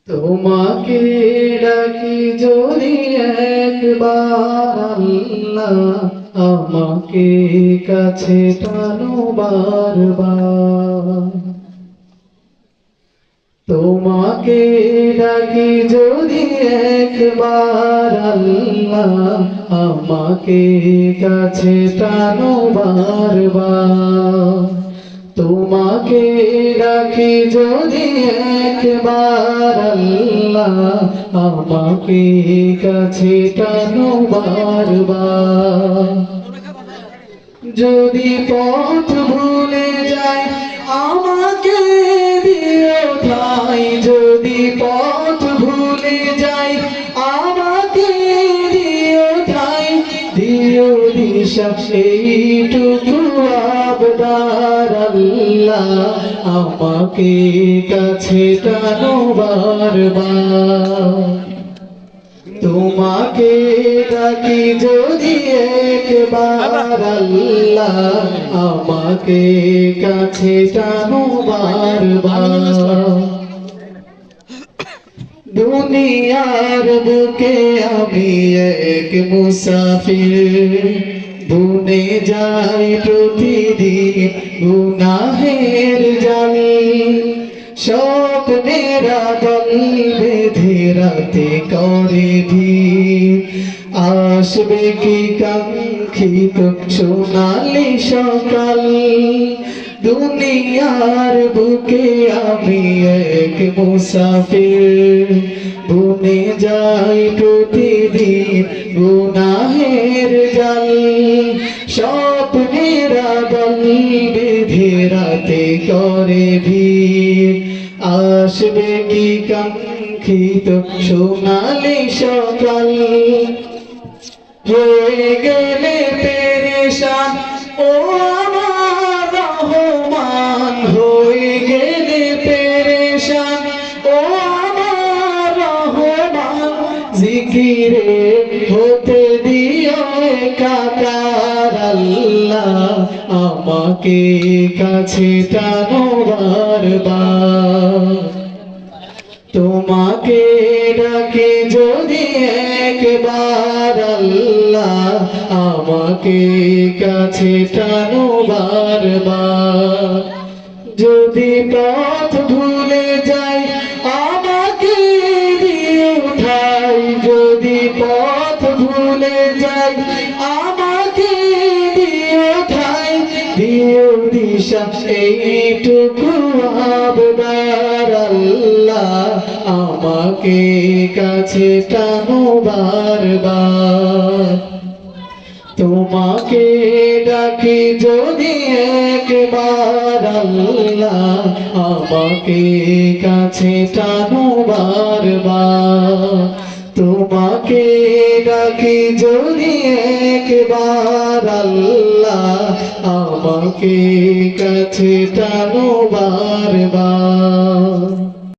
তোমাকে ডাকি যদি একবার আল্লাহ, আমাকে কাছে টানো বারবার। তোমাকে ডাকি যদি একবার আল্লাহ, আমাকে কাছে টানো বারবার। তোমাকে ডাকি যদি একবার আল্লাহ, আমাকে কাছে টানো বারবার। যদি পথ ভুলে যাই আমাকে দিও ঠাই, যদি পথ ভুলে যাই আমাকে দিও ঠাই, দিও দিশা সেইটুকু আবদার আল্লাহ, আমাকে কাছে টানো বারবার। তোমাকে ডাকি যদি একবার আল্লাহ, আমাকে কাছে টানো বারবার। দুনিয়ার বুকে আমি এক মুসাফির, বুনে যাই প্রতিদিন গুনাহের জাল। স্বপ্নের আদল বেঁধে রাতে করে ভিড়, আসবে কি কাঙ্ক্ষিত সোনালি সকাল। দুনিয়ার বুকে আমি এক মুসাফির, বুনে যাই প্রতিদিন গুনাহের জাল। স্বপ্নের আদল বেঁধে রাতে করে ভিড়, আসবে কি কাঙ্ক্ষিত সোনালি সকাল। হয়ে গেলে পেরেশান ও আমার রহমান, হয়ে গেলে পেরেশান ও আমার রহমান। জিকিরে হতে দিও একাকার আল্লাহ, আমাকে কাছে টানো বারবার। তোমাকে ডাকি যদি একবার আল্লাহ, আমাকে কাছে টানো বারবার। যদি পথ ভুলে যাই আমাকে দিও ঠাই, যদি পথ ভুলে যাই আমাকে দিও ঠাই, দিও দিশা এইটুকু আবদার আল্লাহ, আমাকে কাছে টানো বারবার। তোমাকে ডাকি যদি একবার আল্লাহ, আমাকে কাছে টানো বারবার। তোমাকে ডাকি যদি একবার আল্লাহ, আমাকে কাছে টানো বারবার।